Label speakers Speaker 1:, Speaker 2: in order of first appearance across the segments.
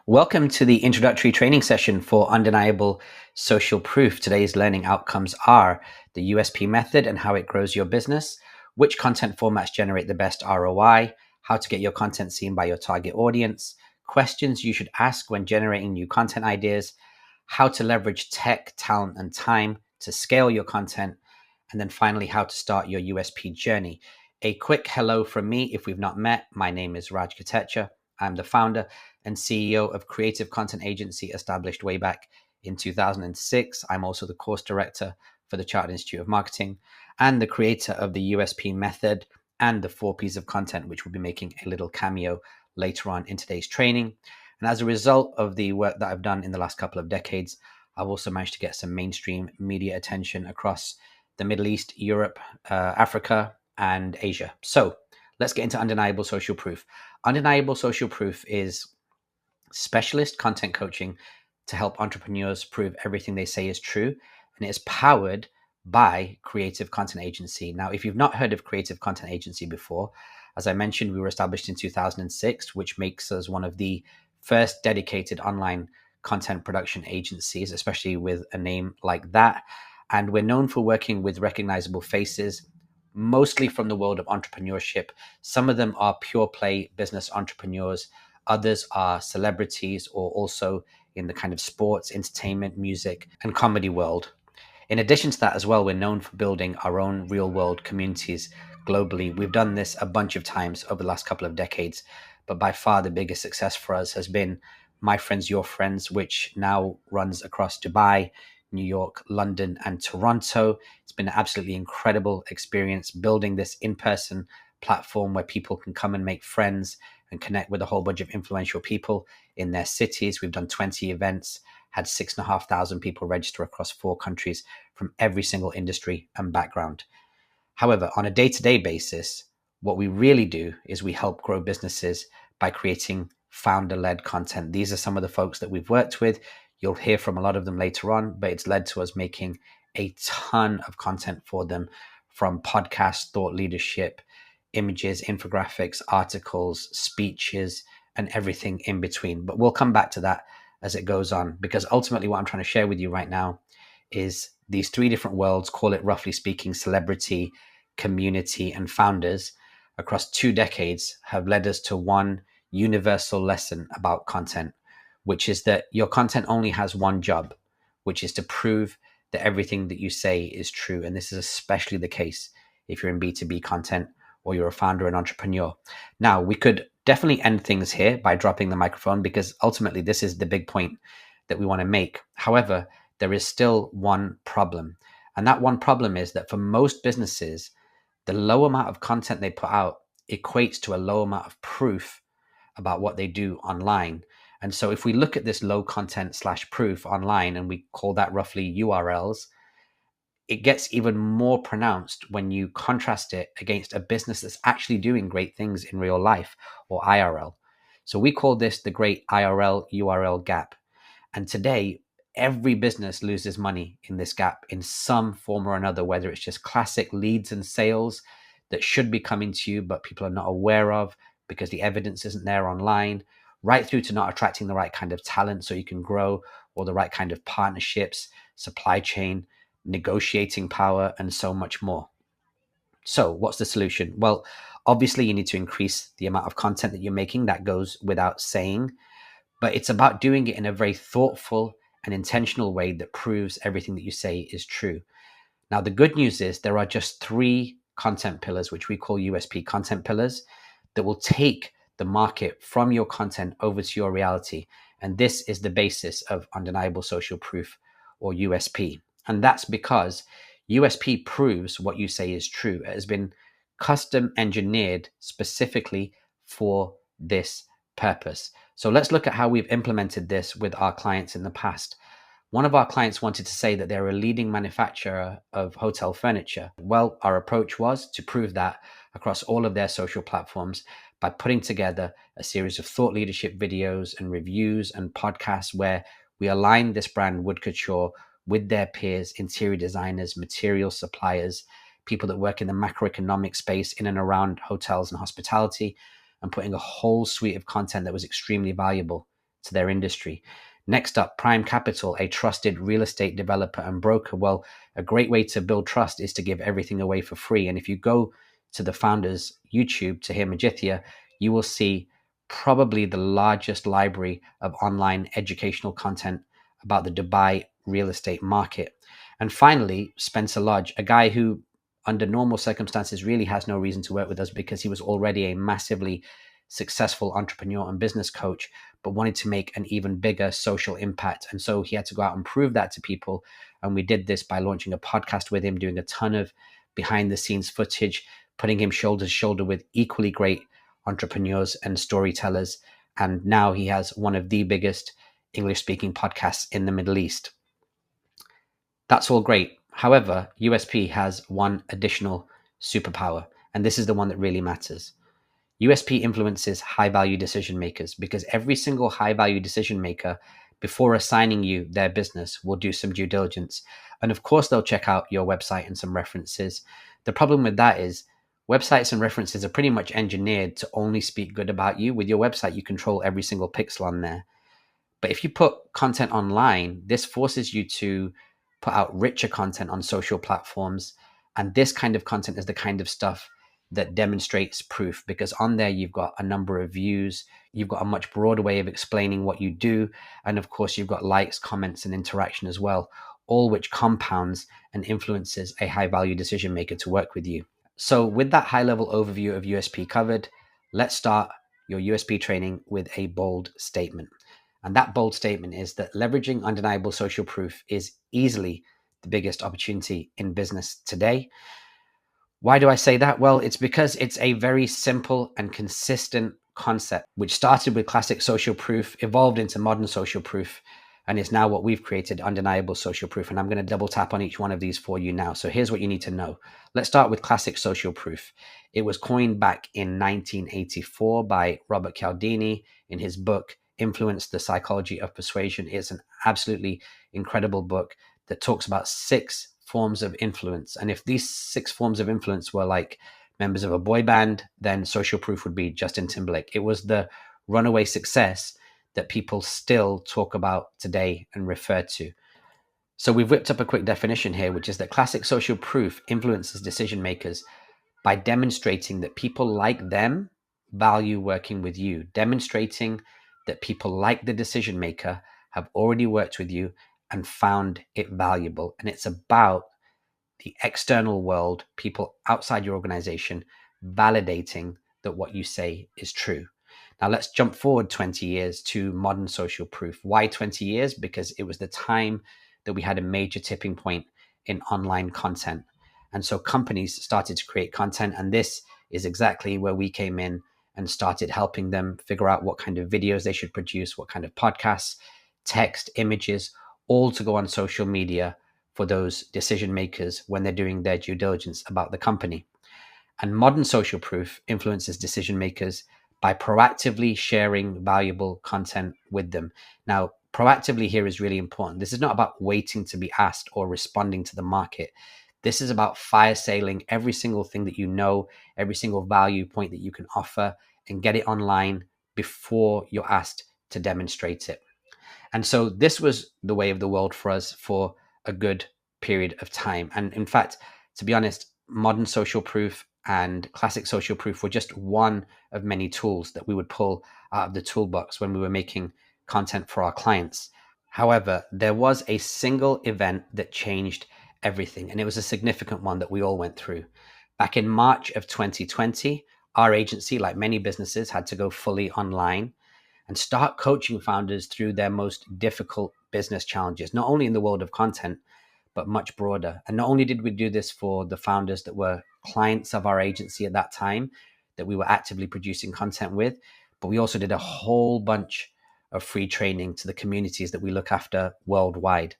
Speaker 1: Welcome to the introductory training session for undeniable social proof. Today's learning outcomes are the USP method and how it grows your business, which content formats generate the best ROI, how to get your content seen by your target audience, questions you should ask when generating new content ideas, how to leverage tech, talent, and time to scale your content, and then finally, how to start your USP journey. A quick hello from me if we've not met. My name is Raj Katecha. I'm the founder and CEO of creative content agency established way back in 2006. I'm also the course director for the Chartered Institute of Marketing and the creator of the USP method and the 4 P's of content, which will be making a little cameo later on in today's training. And as a result of the work that I've done in the last couple of decades, I've also managed to get some mainstream media attention across the Middle East, Europe, Africa, and Asia. So let's get into undeniable social proof. Undeniable social proof is specialist content coaching to help entrepreneurs prove everything they say is true. And it is powered by Creative Content Agency. Now, if you've not heard of Creative Content Agency before, as I mentioned, we were established in 2006, which makes us one of the first dedicated online content production agencies, especially with a name like that. And we're known for working with recognizable faces, mostly from the world of entrepreneurship. Some of them are pure play business entrepreneurs. Others are celebrities or also in the kind of sports, entertainment, music, and comedy world. In addition to that as well, we're known for building our own real world communities globally. We've done this a bunch of times over the last couple of decades, but by far the biggest success for us has been My Friends, Your Friends, which now runs across Dubai, New York, London, and Toronto. It's been an absolutely incredible experience building this in-person platform where people can come and make friends and connect with a whole bunch of influential people in their cities. We've done 20 events, had 6,500 people register across 4 countries from every single industry and background. However, on a day-to-day basis, what we really do is we help grow businesses by creating founder-led content. These are some of the folks that we've worked with. You'll hear from a lot of them later on, but it's led to us making a ton of content for them, from podcasts, thought leadership, images, infographics, articles, speeches, and everything in between. But we'll come back to that as it goes on, because ultimately what I'm trying to share with you right now is these 3 different worlds, call it roughly speaking, celebrity, community, and founders, across 2 decades have led us to one universal lesson about content, which is that your content only has one job, which is to prove that everything that you say is true. And this is especially the case if you're in B2B content or you're a founder and entrepreneur. Now, we could definitely end things here by dropping the microphone, because ultimately this is the big point that we want to make. However, there is still one problem. And that one problem is that for most businesses, the low amount of content they put out equates to a low amount of proof about what they do online. And so if we look at this low content / proof online, and we call that roughly URLs, it gets even more pronounced when you contrast it against a business that's actually doing great things in real life, or IRL. So we call this the great IRL URL gap. And today, every business loses money in this gap in some form or another, whether it's just classic leads and sales that should be coming to you, but people are not aware of because the evidence isn't there online, right through to not attracting the right kind of talent so you can grow, or the right kind of partnerships, supply chain, negotiating power, and so much more. So what's the solution? Well, obviously you need to increase the amount of content that you're making. That goes without saying, but it's about doing it in a very thoughtful and intentional way that proves everything that you say is true. Now, the good news is there are just 3 content pillars, which we call USP content pillars, that will take the market from your content over to your reality. And this is the basis of undeniable social proof, or USP. And that's because USP proves what you say is true. It has been custom engineered specifically for this purpose. So let's look at how we've implemented this with our clients in the past. One of our clients wanted to say that they're a leading manufacturer of hotel furniture. Well, our approach was to prove that across all of their social platforms by putting together a series of thought leadership videos and reviews and podcasts where we aligned this brand, Wood Couture, with their peers, interior designers, material suppliers, people that work in the macroeconomic space in and around hotels and hospitality, and putting a whole suite of content that was extremely valuable to their industry. Next up, Prime Capital, a trusted real estate developer and broker. Well, a great way to build trust is to give everything away for free. And if you go to the founder's YouTube, Tahir Majithia, you will see probably the largest library of online educational content about the Dubai real estate market. And finally, Spencer Lodge, a guy who under normal circumstances really has no reason to work with us because he was already a massively successful entrepreneur and business coach, but wanted to make an even bigger social impact. And so he had to go out and prove that to people. And we did this by launching a podcast with him, doing a ton of behind the scenes footage, putting him shoulder to shoulder with equally great entrepreneurs and storytellers. And now he has one of the biggest English speaking podcasts in the Middle East. That's all great. However, USP has one additional superpower, and this is the one that really matters. USP influences high value decision makers because every single high value decision maker, before assigning you their business, will do some due diligence. And of course, they'll check out your website and some references. The problem with that is websites and references are pretty much engineered to only speak good about you. With your website, you control every single pixel on there. But if you put content online, this forces you to put out richer content on social platforms. And this kind of content is the kind of stuff that demonstrates proof, because on there you've got a number of views, you've got a much broader way of explaining what you do, and of course you've got likes, comments, and interaction as well, all which compounds and influences a high value decision maker to work with you. So with that high level overview of USP covered, let's start your USP training with a bold statement. And that bold statement is that leveraging undeniable social proof is easily the biggest opportunity in business today. Why do I say that? Well, it's because it's a very simple and consistent concept, which started with classic social proof, evolved into modern social proof, and is now what we've created, undeniable social proof. And I'm going to double tap on each one of these for you now. So here's what you need to know. Let's start with classic social proof. It was coined back in 1984 by Robert Cialdini in his book, Influence, the Psychology of Persuasion. It's an absolutely incredible book that talks about 6 forms of influence. And if these 6 forms of influence were like members of a boy band, then social proof would be Justin Timberlake. It was the runaway success that people still talk about today and refer to. So we've whipped up a quick definition here, which is that classic social proof influences decision makers by demonstrating that people like them value working with you, demonstrating that people like the decision maker have already worked with you and found it valuable. And it's about the external world, people outside your organization, validating that what you say is true. Now let's jump forward 20 years to modern social proof. Why 20 years? Because it was the time that we had a major tipping point in online content. And so companies started to create content, and this is exactly where we came in and started helping them figure out what kind of videos they should produce, what kind of podcasts, text, images, all to go on social media for those decision makers when they're doing their due diligence about the company. And modern social proof influences decision makers by proactively sharing valuable content with them. Now, proactively here is really important. This is not about waiting to be asked or responding to the market. This is about fire sailing every single thing that you know, every single value point that you can offer, and get it online before you're asked to demonstrate it. And so this was the way of the world for us for a good period of time. And in fact, to be honest, modern social proof and classic social proof were just one of many tools that we would pull out of the toolbox when we were making content for our clients. However, there was a single event that changed everything, and it was a significant one that we all went through. Back in March of 2020, our agency, like many businesses, had to go fully online and start coaching founders through their most difficult business challenges, not only in the world of content, but much broader. And not only did we do this for the founders that were clients of our agency at that time, that we were actively producing content with, but we also did a whole bunch of free training to the communities that we look after worldwide.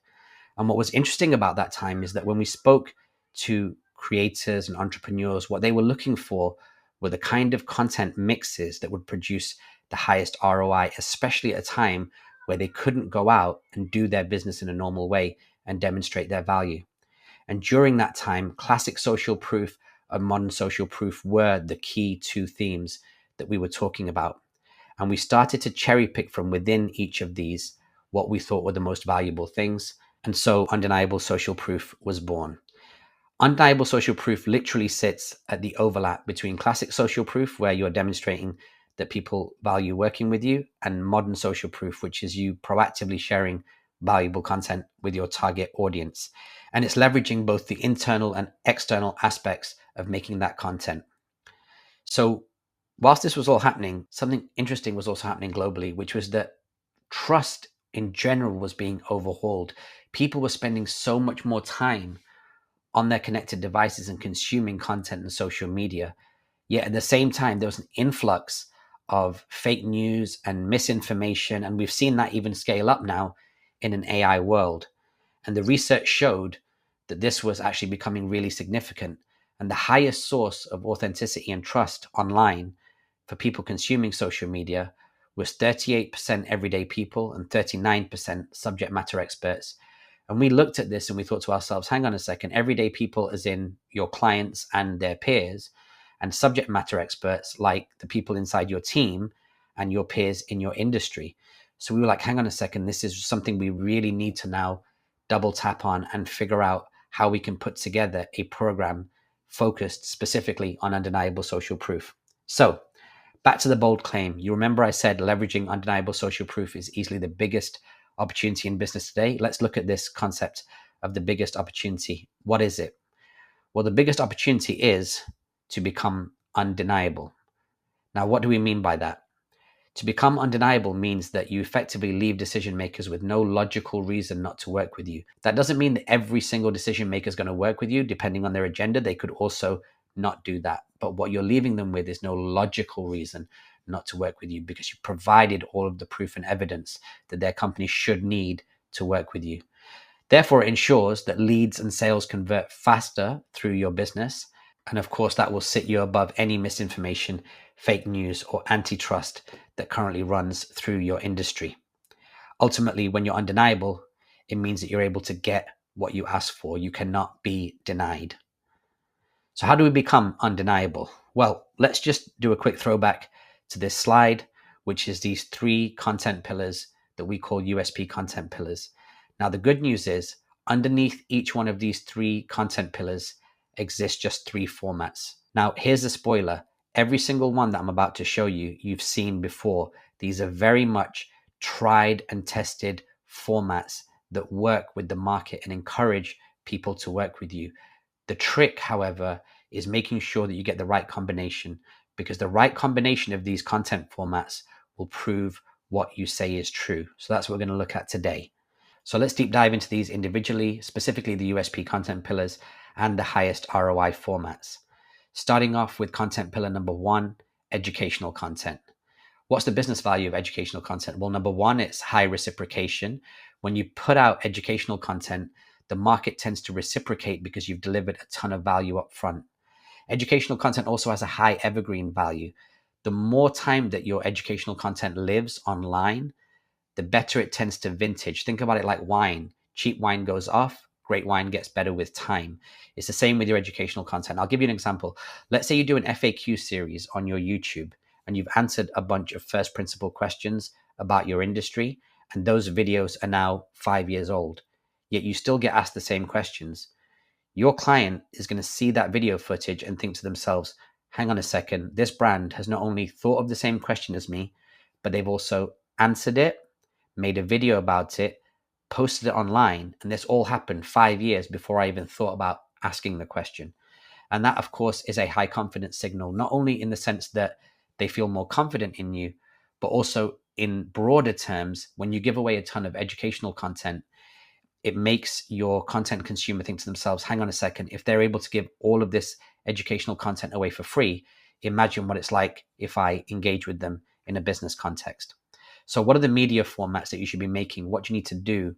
Speaker 1: And what was interesting about that time is that when we spoke to creators and entrepreneurs, what they were looking for were the kind of content mixes that would produce the highest ROI, especially at a time where they couldn't go out and do their business in a normal way and demonstrate their value. And during that time, classic social proof and modern social proof were the key 2 themes that we were talking about. And we started to cherry pick from within each of these what we thought were the most valuable things. And so Undeniable Social Proof was born. Undeniable social proof literally sits at the overlap between classic social proof, where you're demonstrating that people value working with you, and modern social proof, which is you proactively sharing valuable content with your target audience. And it's leveraging both the internal and external aspects of making that content. So whilst this was all happening, something interesting was also happening globally, which was that trust in general was being overhauled. People were spending so much more time on their connected devices and consuming content and social media. Yet at the same time, there was an influx of fake news and misinformation. And we've seen that even scale up now in an AI world. And the research showed that this was actually becoming really significant. And the highest source of authenticity and trust online for people consuming social media was 38% everyday people and 39% subject matter experts. And we looked at this and we thought to ourselves, hang on a second, everyday people as in your clients and their peers, and subject matter experts like the people inside your team and your peers in your industry. So we were like, hang on a second, this is something we really need to now double tap on and figure out how we can put together a program focused specifically on undeniable social proof. So back to the bold claim. You remember I said leveraging undeniable social proof is easily the biggest opportunity in business today. Let's look at this concept of the biggest opportunity. What is it? Well, the biggest opportunity is to become undeniable. Now, what do we mean by that? To become undeniable means that you effectively leave decision makers with no logical reason not to work with you. That doesn't mean that every single decision maker is going to work with you. Depending on their agenda, they could also not do that. But what you're leaving them with is no logical reason not to work with you, because you provided all of the proof and evidence that their company should need to work with you. Therefore, it ensures that leads and sales convert faster through your business. And of course, that will sit you above any misinformation, fake news, or antitrust that currently runs through your industry. Ultimately, when you're undeniable, it means that you're able to get what you ask for. You cannot be denied. So how do we become undeniable? Well, let's just do a quick throwback to this slide, which is these 3 content pillars that we call USP content pillars. Now, the good news is underneath each one of these 3 content pillars exists just 3 formats. Now, here's a spoiler. Every single one that I'm about to show you, you've seen before. These are very much tried and tested formats that work with the market and encourage people to work with you. The trick, however, is making sure that you get the right combination, because the right combination of these content formats will prove what you say is true. So that's what we're going to look at today. So let's deep dive into these individually, specifically the USP content pillars and the highest ROI formats. Starting off with content pillar number 1, educational content. What's the business value of educational content? Well, number 1, it's high reciprocation. When you put out educational content, the market tends to reciprocate because you've delivered a ton of value up front. Educational content also has a high evergreen value. The more time that your educational content lives online, the better it tends to vintage. Think about it like wine. Cheap wine goes off, great wine gets better with time. It's the same with your educational content. I'll give you an example. Let's say you do an FAQ series on your YouTube and you've answered a bunch of first principle questions about your industry, and those videos are now 5 years old, yet you still get asked the same questions. Your client is going to see that video footage and think to themselves, hang on a second, this brand has not only thought of the same question as me, but they've also answered it, made a video about it, posted it online, and this all happened 5 years before I even thought about asking the question. And that, of course, is a high confidence signal, not only in the sense that they feel more confident in you, but also in broader terms, when you give away a ton of educational content, it makes your content consumer think to themselves, hang on a second, if they're able to give all of this educational content away for free, imagine what it's like if I engage with them in a business context. So what are the media formats that you should be making? What do you need to do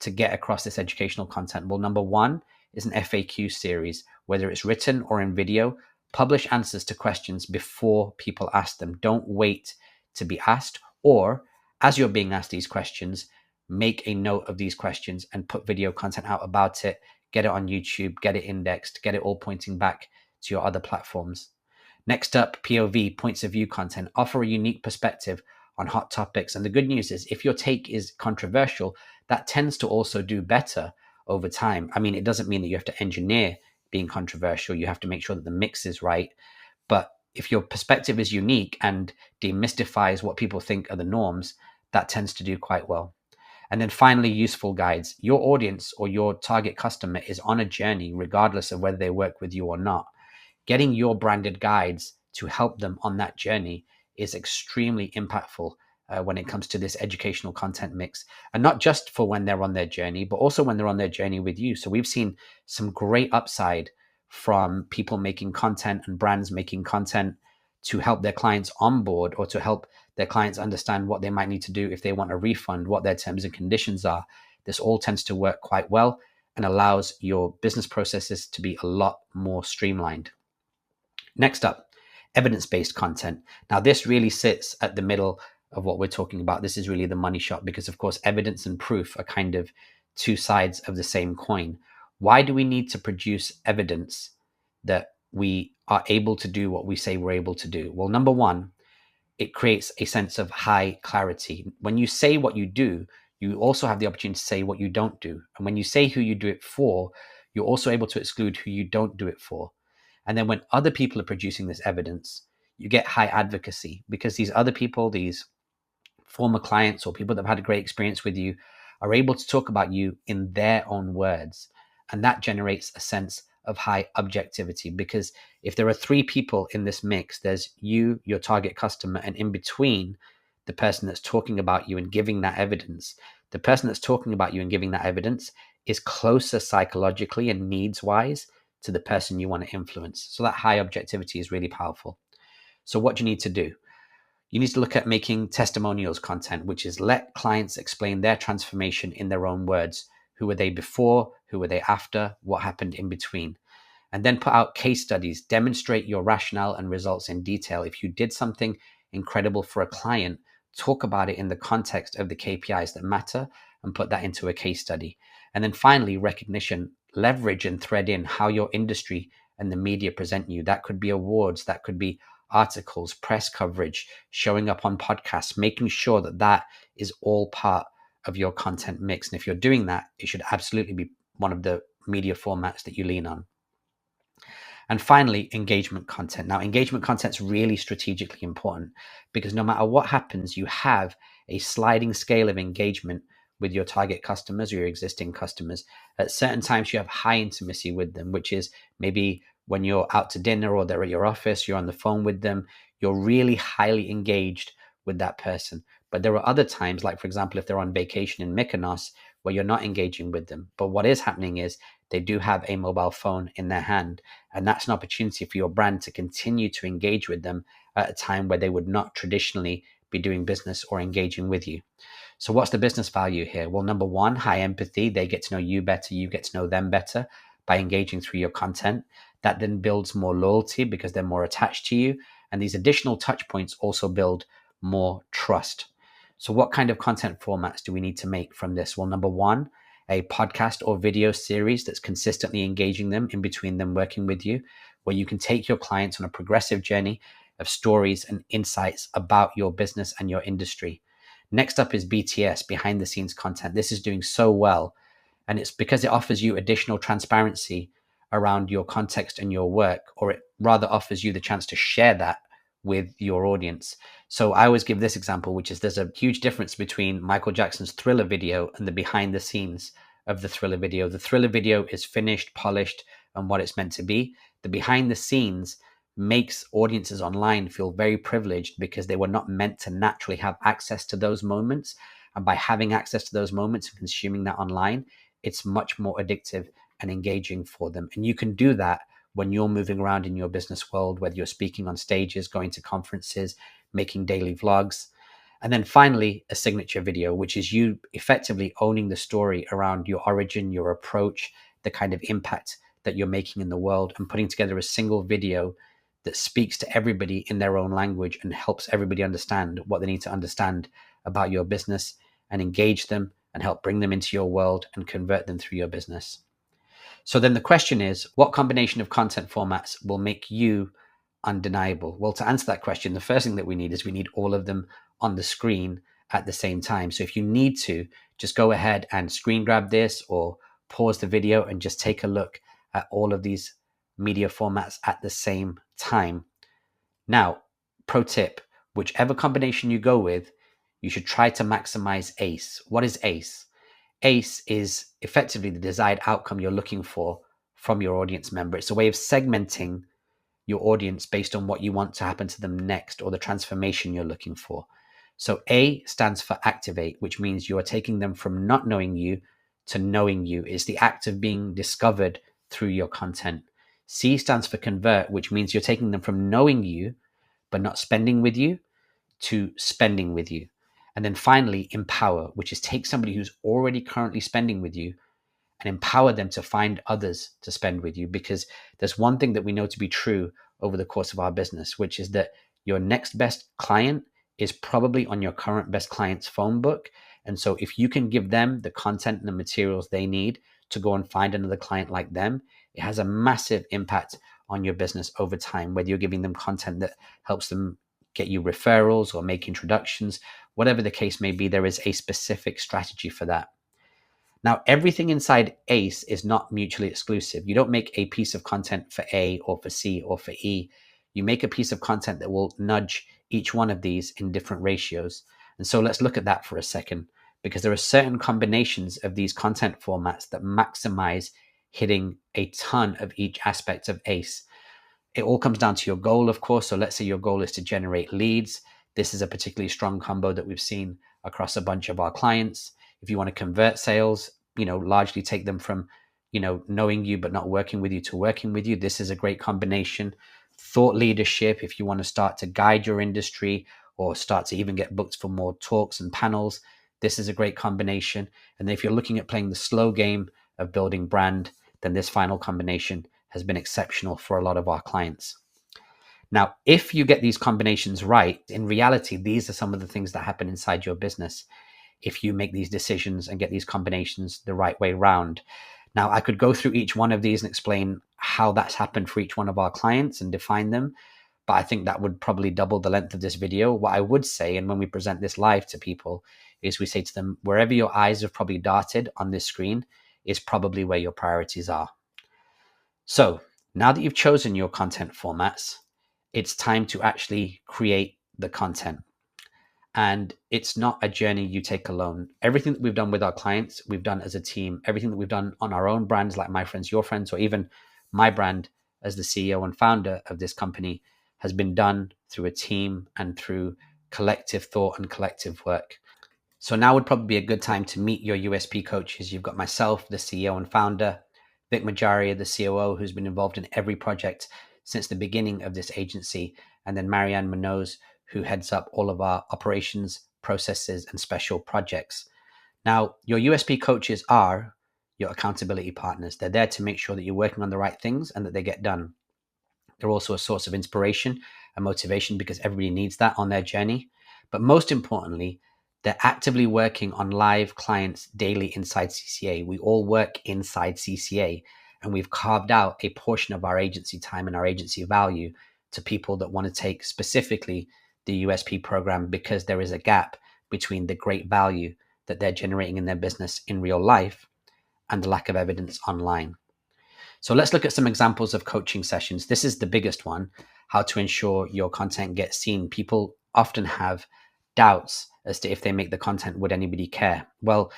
Speaker 1: to get across this educational content? Well, number 1 is an FAQ series, whether it's written or in video. Publish answers to questions before people ask them. Don't wait to be asked, or as you're being asked these questions, make a note of these questions and put video content out about it. Get it on YouTube, get it indexed, get it all pointing back to your other platforms. Next up, POV, points of view content. Offer a unique perspective on hot topics. And the good news is if your take is controversial, that tends to also do better over time. I mean, it doesn't mean that you have to engineer being controversial. You have to make sure that the mix is right. But if your perspective is unique and demystifies what people think are the norms, that tends to do quite well. And then finally, useful guides. Your audience or your target customer is on a journey, regardless of whether they work with you or not. Getting your branded guides to help them on that journey is extremely impactful when it comes to this educational content mix. And not just for when they're on their journey, but also when they're on their journey with you. So we've seen some great upside from people making content and brands making content to help their clients onboard or to help their clients understand what they might need to do if they want a refund, what their terms and conditions are. This all tends to work quite well and allows your business processes to be a lot more streamlined. Next up, evidence-based content. Now, this really sits at the middle of what we're talking about. This is really the money shot because, of course, evidence and proof are kind of two sides of the same coin. Why do we need to produce evidence that we are able to do what we say we're able to do? Well, number one, it creates a sense of high clarity. When you say what you do, you also have the opportunity to say what you don't do. And when you say who you do it for, you're also able to exclude who you don't do it for. And then when other people are producing this evidence, you get high advocacy because these other people, these former clients or people that have had a great experience with you, are able to talk about you in their own words. And that generates a sense of high objectivity because if there are three people in this mix, there's you, your target customer, and in between, the person that's talking about you and giving that evidence. The person that's talking about you and giving that evidence is closer psychologically and needs wise to the person you want to influence. So that high objectivity is really powerful. So what do you need to do? You need to look at making testimonials content, which is let clients explain their transformation in their own words. Who were they before? Who were they after? What happened in between? And then put out case studies, demonstrate your rationale and results in detail. If you did something incredible for a client, talk about it in the context of the KPIs that matter and put that into a case study. And then finally, recognition, leverage and thread in how your industry and the media present you. That could be awards, that could be articles, press coverage, showing up on podcasts, making sure that that is all part of your content mix. And if you're doing that, it should absolutely be one of the media formats that you lean on. And finally, engagement content. Now, engagement content is really strategically important because no matter what happens, you have a sliding scale of engagement with your target customers or your existing customers. At certain times, you have high intimacy with them, which is maybe when you're out to dinner or they're at your office, you're on the phone with them, you're really highly engaged with that person. But there are other times, like for example, if they're on vacation in Mykonos, where you're not engaging with them. But what is happening is they do have a mobile phone in their hand. And that's an opportunity for your brand to continue to engage with them at a time where they would not traditionally be doing business or engaging with you. So what's the business value here? Well, number one, high empathy. They get to know you better. You get to know them better by engaging through your content. That then builds more loyalty because they're more attached to you. And these additional touch points also build more trust. So what kind of content formats do we need to make from this? Well, number one, a podcast or video series that's consistently engaging them in between them working with you, where you can take your clients on a progressive journey of stories and insights about your business and your industry. Next up is BTS, behind the scenes content. This is doing so well. And it's because it offers you additional transparency around your context and your work, or it rather offers you the chance to share that with your audience. So I always give this example, which is there's a huge difference between Michael Jackson's Thriller video and the behind the scenes of the Thriller video. The Thriller video is finished, polished, and what it's meant to be. The behind the scenes makes audiences online feel very privileged because they were not meant to naturally have access to those moments. And by having access to those moments and consuming that online, it's much more addictive and engaging for them. And you can do that when you're moving around in your business world, whether you're speaking on stages, going to conferences, making daily vlogs. And then finally, a signature video, which is you effectively owning the story around your origin, your approach, the kind of impact that you're making in the world, and putting together a single video that speaks to everybody in their own language and helps everybody understand what they need to understand about your business and engage them and help bring them into your world and convert them through your business. So then the question is, what combination of content formats will make you undeniable? Well, to answer that question, the first thing that we need is we need all of them on the screen at the same time. So if you need to, just go ahead and screen grab this or pause the video and just take a look at all of these media formats at the same time. Now, pro tip, whichever combination you go with, you should try to maximize ACE. What is ACE? ACE is effectively the desired outcome you're looking for from your audience member. It's a way of segmenting your audience based on what you want to happen to them next or the transformation you're looking for. So A stands for activate, which means you are taking them from not knowing you to knowing you. It's the act of being discovered through your content. C stands for convert, which means you're taking them from knowing you but not spending with you to spending with you. And then finally, empower, which is take somebody who's already currently spending with you and empower them to find others to spend with you. Because there's one thing that we know to be true over the course of our business, which is that your next best client is probably on your current best client's phone book. And so if you can give them the content and the materials they need to go and find another client like them, it has a massive impact on your business over time, whether you're giving them content that helps them get you referrals or make introductions, whatever the case may be, there is a specific strategy for that. Now, everything inside ACE is not mutually exclusive. You don't make a piece of content for A or for C or for E. You make a piece of content that will nudge each one of these in different ratios. And so let's look at that for a second, because there are certain combinations of these content formats that maximize hitting a ton of each aspect of ACE. It all comes down to your goal, of course. So let's say your goal is to generate leads. This is a particularly strong combo that we've seen across a bunch of our clients. If you want to convert sales, largely take them from, knowing you but not working with you to working with you. This is a great combination. Thought leadership, if you want to start to guide your industry or start to even get booked for more talks and panels, this is a great combination. And if you're looking at playing the slow game of building brand, then this final combination has been exceptional for a lot of our clients. Now, if you get these combinations right, in reality, these are some of the things that happen inside your business if you make these decisions and get these combinations the right way round. Now, I could go through each one of these and explain how that's happened for each one of our clients and define them, but I think that would probably double the length of this video. What I would say, and when we present this live to people, is we say to them, wherever your eyes have probably darted on this screen is probably where your priorities are. So now that you've chosen your content formats, it's time to actually create the content. And it's not a journey you take alone. Everything that we've done with our clients, we've done as a team. Everything that we've done on our own brands, like My Friends, Your Friends, or even my brand as the CEO and founder of this company, has been done through a team and through collective thought and collective work. So now would probably be a good time to meet your USP coaches. You've got myself, the CEO and founder, Vic Majaria, the COO, who's been involved in every project since the beginning of this agency, and then Marianne Munoz, who heads up all of our operations, processes, and special projects. Now, your USP coaches are your accountability partners. They're there to make sure that you're working on the right things and that they get done. They're also a source of inspiration and motivation because everybody needs that on their journey. But most importantly, they're actively working on live clients daily inside CCA. We all work inside CCA, and we've carved out a portion of our agency time and our agency value to people that want to take specifically the USP program, because there is a gap between the great value that they're generating in their business in real life and the lack of evidence online. So let's look at some examples of coaching sessions. This is the biggest one, how to ensure your content gets seen. People often have doubts as to if they make the content, would anybody care? Well,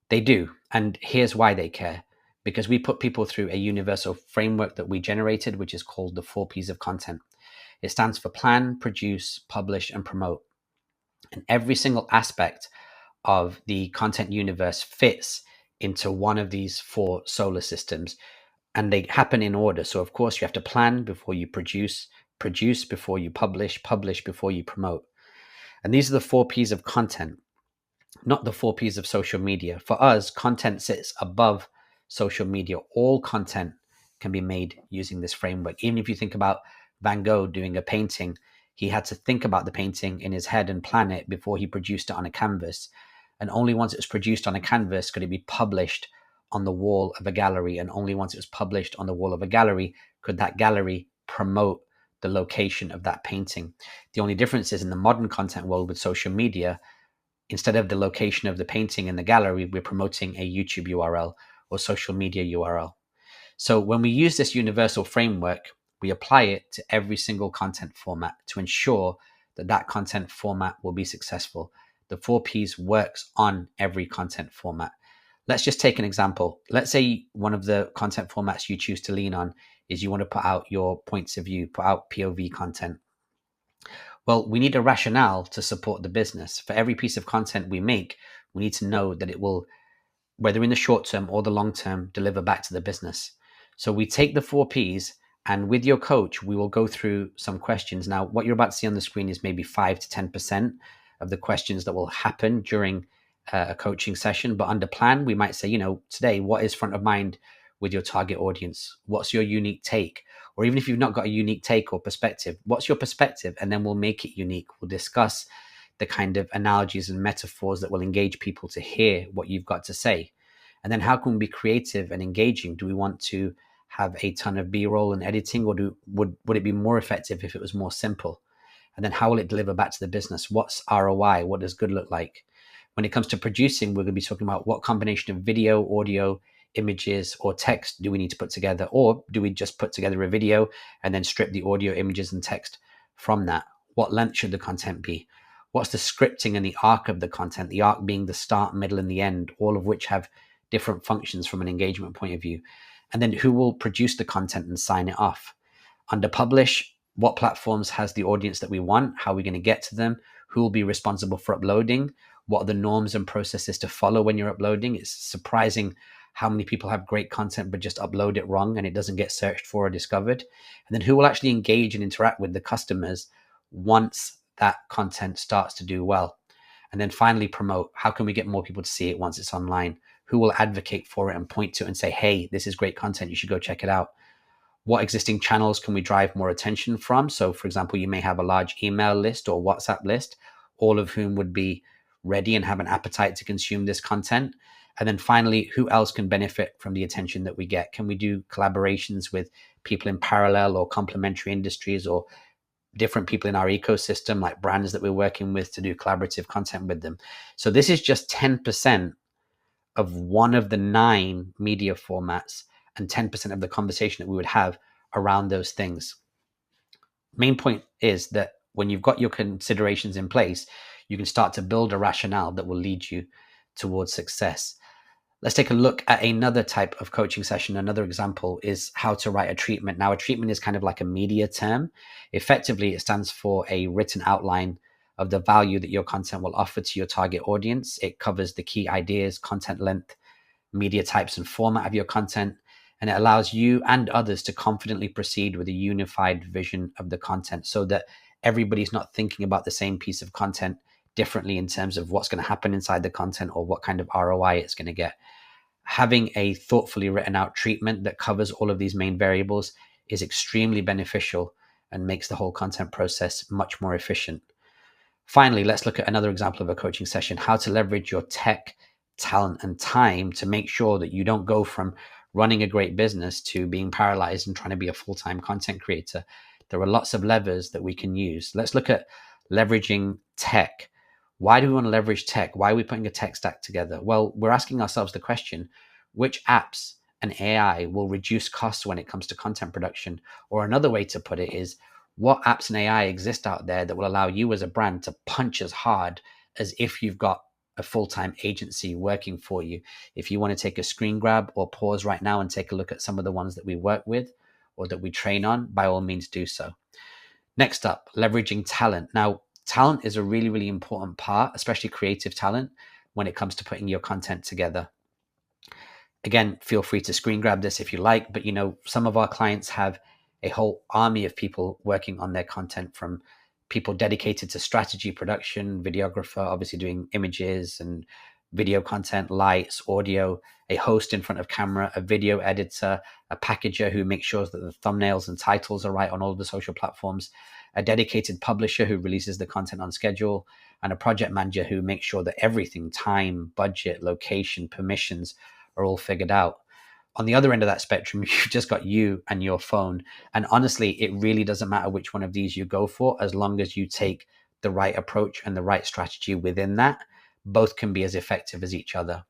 Speaker 1: they do. And here's why they care. Because we put people through a universal framework that we generated, which is called the 4 P's of content. It stands for plan, produce, publish, and promote. And every single aspect of the content universe fits into one of these 4 solar systems, and they happen in order. So of course you have to plan before you produce before you publish before you promote. And these are the 4 P's of content, not the 4 P's of social media. For us, content sits above social media. All content can be made using this framework. Even if you think about Van Gogh doing a painting, he had to think about the painting in his head and plan it before he produced it on a canvas. And only once it was produced on a canvas could it be published on the wall of a gallery. And only once it was published on the wall of a gallery could that gallery promote the location of that painting. The only difference is in the modern content world with social media, instead of the location of the painting in the gallery, we're promoting a YouTube URL or social media URL. So when we use this universal framework, we apply it to every single content format to ensure that that content format will be successful. The 4Ps works on every content format. Let's just take an example. Let's say one of the content formats you choose to lean on is you want to put out your points of view, put out POV content. Well, we need a rationale to support the business. For every piece of content we make, we need to know that it will, whether in the short term or the long term, deliver back to the business. So we take the 4Ps, and with your coach, we will go through some questions. Now, what you're about to see on the screen is maybe 5 to 10% of the questions that will happen during a coaching session. But under plan, we might say, today, what is front of mind with your target audience? What's your unique take? Or even if you've not got a unique take or perspective, what's your perspective? And then we'll make it unique. We'll discuss the kind of analogies and metaphors that will engage people to hear what you've got to say. And then how can we be creative and engaging? Do we want to have a ton of B-roll and editing, or would it be more effective if it was more simple? And then how will it deliver back to the business? What's ROI? What does good look like? When it comes to producing, we're going to be talking about what combination of video, audio, images, or text do we need to put together? Or do we just put together a video and then strip the audio, images, and text from that? What length should the content be? What's the scripting and the arc of the content? The arc being the start, middle, and the end, all of which have different functions from an engagement point of view. And then who will produce the content and sign it off? Under publish, what platforms has the audience that we want? How are we going to get to them? Who will be responsible for uploading? What are the norms and processes to follow when you're uploading? It's surprising how many people have great content but just upload it wrong and it doesn't get searched for or discovered. And then who will actually engage and interact with the customers once that content starts to do well? And then finally, promote. How can we get more people to see it once it's online? Who will advocate for it and point to it and say, hey, this is great content, you should go check it out? What existing channels can we drive more attention from? So for example, you may have a large email list or WhatsApp list, all of whom would be ready and have an appetite to consume this content. And then finally, who else can benefit from the attention that we get? Can we do collaborations with people in parallel or complementary industries, or different people in our ecosystem, like brands that we're working with, to do collaborative content with them? So this is just 10% of one of the 9 media formats and 10% of the conversation that we would have around those things. Main point is that when you've got your considerations in place, you can start to build a rationale that will lead you towards success. Let's take a look at another type of coaching session. Another example is how to write a treatment. Now, a treatment is kind of like a media term. Effectively, it stands for a written outline of the value that your content will offer to your target audience. It covers the key ideas, content length, media types, and format of your content. And it allows you and others to confidently proceed with a unified vision of the content, so that everybody's not thinking about the same piece of content differently in terms of what's going to happen inside the content or what kind of ROI it's going to get. Having a thoughtfully written out treatment that covers all of these main variables is extremely beneficial and makes the whole content process much more efficient. Finally, let's look at another example of a coaching session: how to leverage your tech, talent, and time to make sure that you don't go from running a great business to being paralyzed and trying to be a full-time content creator. There are lots of levers that we can use. Let's look at leveraging tech. Why do we want to leverage tech? Why are we putting a tech stack together? Well, we're asking ourselves the question, which apps and AI will reduce costs when it comes to content production? Or another way to put it is, what apps and AI exist out there that will allow you as a brand to punch as hard as if you've got a full-time agency working for you? If you want to take a screen grab or pause right now and take a look at some of the ones that we work with or that we train on, by all means do so. Next up, leveraging talent. Now, talent is a really, really important part, especially creative talent, when it comes to putting your content together. Again, feel free to screen grab this if you like, but some of our clients have a whole army of people working on their content, from people dedicated to strategy, production, videographer, obviously doing images and video content, lights, audio, a host in front of camera, a video editor, a packager who makes sure that the thumbnails and titles are right on all of the social platforms, a dedicated publisher who releases the content on schedule, and a project manager who makes sure that everything, time, budget, location, permissions, are all figured out. On the other end of that spectrum, you've just got you and your phone. And honestly, it really doesn't matter which one of these you go for, as long as you take the right approach and the right strategy within that. Both can be as effective as each other.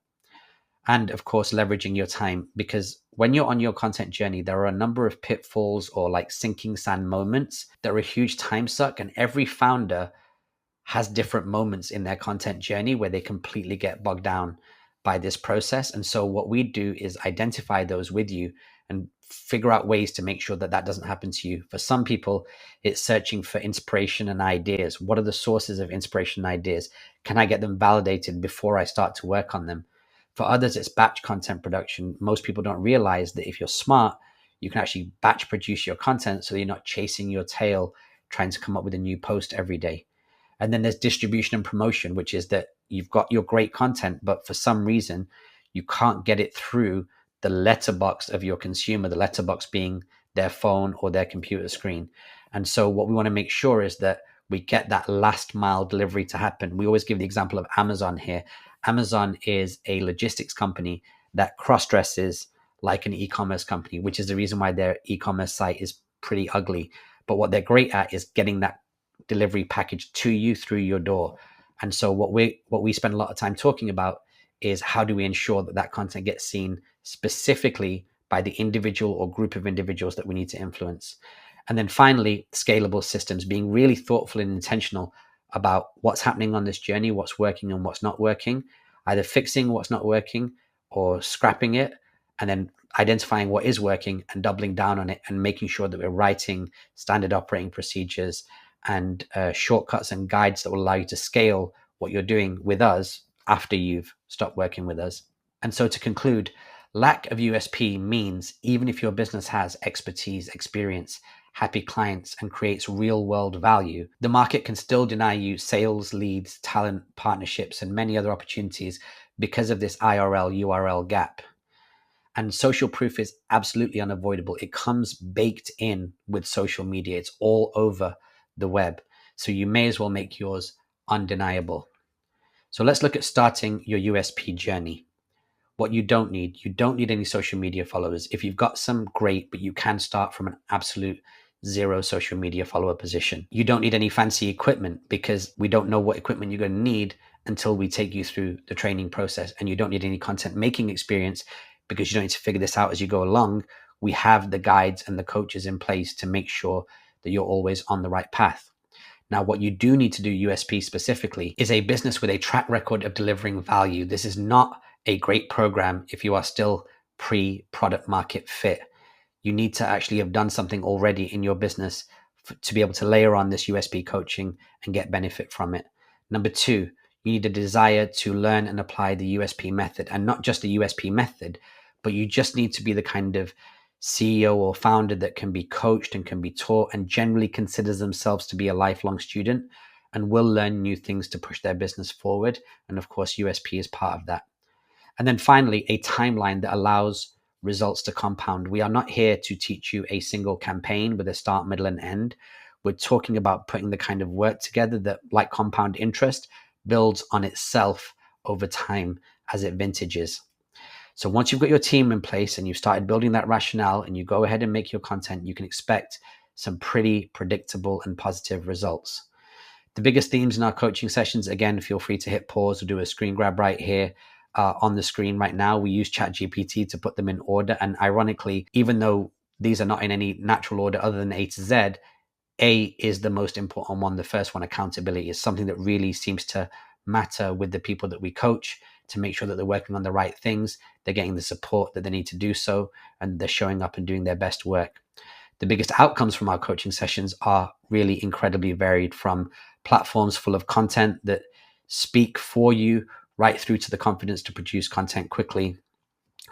Speaker 1: And of course, leveraging your time, because when you're on your content journey, there are a number of pitfalls or like sinking sand moments that are a huge time suck. And every founder has different moments in their content journey where they completely get bogged down by this process. And so what we do is identify those with you and figure out ways to make sure that that doesn't happen to you. For some people, it's searching for inspiration and ideas. What are the sources of inspiration and ideas? Can I get them validated before I start to work on them? For others, it's batch content production. Most people don't realize that if you're smart, you can actually batch produce your content so that you're not chasing your tail trying to come up with a new post every day. And then there's distribution and promotion, which is that you've got your great content, but for some reason, you can't get it through the letterbox of your consumer, the letterbox being their phone or their computer screen. And so what we want to make sure is that we get that last mile delivery to happen. We always give the example of Amazon here. Amazon is a logistics company that cross-dresses like an e-commerce company, which is the reason why their e-commerce site is pretty ugly. But what they're great at is getting that delivery package to you through your door. And so what we spend a lot of time talking about is how do we ensure that that content gets seen specifically by the individual or group of individuals that we need to influence. And then finally, scalable systems, being really thoughtful and intentional about what's happening on this journey, what's working and what's not working, either fixing what's not working or scrapping it, and then identifying what is working and doubling down on it and making sure that we're writing standard operating procedures and shortcuts and guides that will allow you to scale what you're doing with us after you've stopped working with us. And so to conclude, lack of USP means even if your business has expertise, experience, happy clients, and creates real world value, the market can still deny you sales, leads, talent, partnerships, and many other opportunities because of this IRL URL gap. And social proof is absolutely unavoidable. It comes baked in with social media. It's all over the web. So you may as well make yours undeniable. So let's look at starting your USP journey. What you don't need any social media followers. If you've got some, great, but you can start from an absolute zero social media follower position. You don't need any fancy equipment because we don't know what equipment you're going to need until we take you through the training process. And you don't need any content making experience because you don't need to figure this out as you go along. We have the guides and the coaches in place to make sure that you're always on the right path. Now, what you do need to do USP specifically is a business with a track record of delivering value. This is not a great program if you are still pre-product market fit. You need to actually have done something already in your business to be able to layer on this USP coaching and get benefit from it. Number two, you need a desire to learn and apply the USP method, and not just the USP method, but you just need to be the kind of CEO or founder that can be coached and can be taught and generally considers themselves to be a lifelong student and will learn new things to push their business forward. And of course, USP is part of that. And then finally, a timeline that allows results to compound. We are not here to teach you a single campaign with a start, middle, and end. We're talking about putting the kind of work together that, like compound interest, builds on itself over time as it vintages. So once you've got your team in place and you've started building that rationale and you go ahead and make your content, you can expect some pretty predictable and positive results. The biggest themes in our coaching sessions, again, feel free to hit pause or do a screen grab right here on the screen right now. We use ChatGPT to put them in order. And ironically, even though these are not in any natural order other than A to Z, A is the most important one. The first one, accountability, is something that really seems to matter with the people that we coach, to make sure that they're working on the right things, they're getting the support that they need to do so, and they're showing up and doing their best work. The biggest outcomes from our coaching sessions are really incredibly varied, from platforms full of content that speak for you, right through to the confidence to produce content quickly,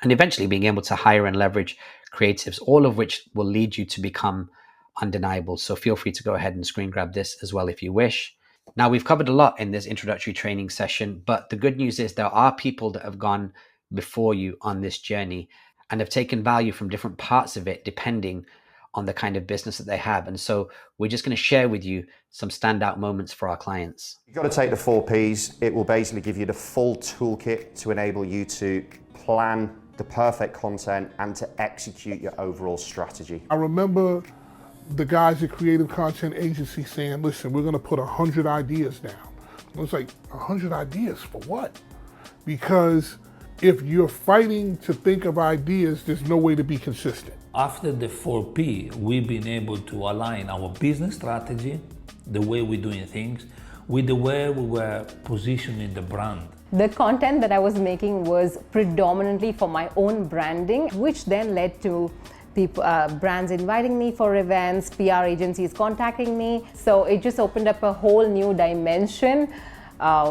Speaker 1: and eventually being able to hire and leverage creatives, all of which will lead you to become undeniable. So feel free to go ahead and screen grab this as well if you wish. Now, we've covered a lot in this introductory training session, but the good news is there are people that have gone before you on this journey and have taken value from different parts of it, depending on the kind of business that they have. And so we're just going to share with you some standout moments for our clients.
Speaker 2: You've got to take the 4 Ps. It will basically give you the full toolkit to enable you to plan the perfect content, and to execute your overall strategy.
Speaker 3: I remember the guys at Creative Content Agency saying, listen, we're gonna put 100 ideas down. I was like, 100 ideas for what? Because if you're fighting to think of ideas, there's no way to be consistent.
Speaker 4: After the 4P, we've been able to align our business strategy, the way we're doing things, with the way we were positioning the brand.
Speaker 5: The content that I was making was predominantly for my own branding, which then led to people, brands inviting me for events, PR agencies contacting me. So it just opened up a whole new dimension,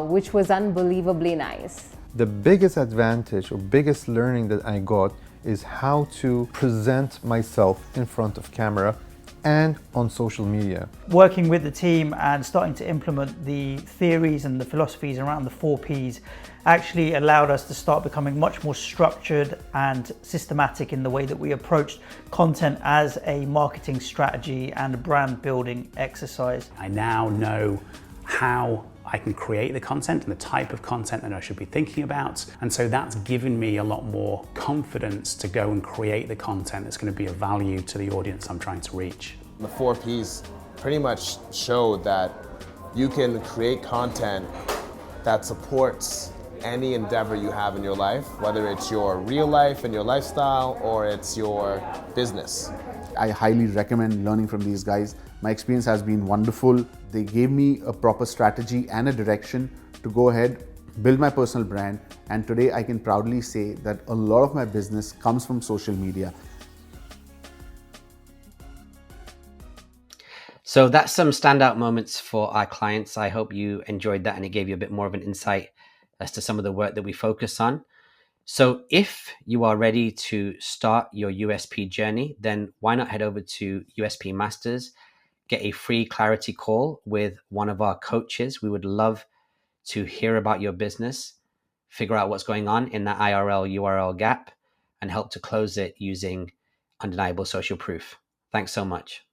Speaker 5: which was unbelievably nice.
Speaker 6: The biggest advantage or biggest learning that I got is how to present myself in front of camera and on social media.
Speaker 7: Working with the team and starting to implement the theories and the philosophies around the 4Ps actually allowed us to start becoming much more structured and systematic in the way that we approached content as a marketing strategy and a brand building exercise.
Speaker 8: I now know how I can create the content and the type of content that I should be thinking about. And so that's given me a lot more confidence to go and create the content that's going to be of value to the audience I'm trying to reach.
Speaker 9: The 4Ps pretty much showed that you can create content that supports any endeavor you have in your life, whether it's your real life and your lifestyle or it's your business.
Speaker 10: I highly recommend learning from these guys. My experience has been wonderful. They gave me a proper strategy and a direction to go ahead, build my personal brand, and today I can proudly say that a lot of my business comes from social media.
Speaker 1: So that's some standout moments for our clients. I hope you enjoyed that and it gave you a bit more of an insight as to some of the work that we focus on. So if you are ready to start your USP journey, then why not head over to USP Masters, get a free clarity call with one of our coaches. We would love to hear about your business, figure out what's going on in that IRL URL gap, and help to close it using undeniable social proof. Thanks so much.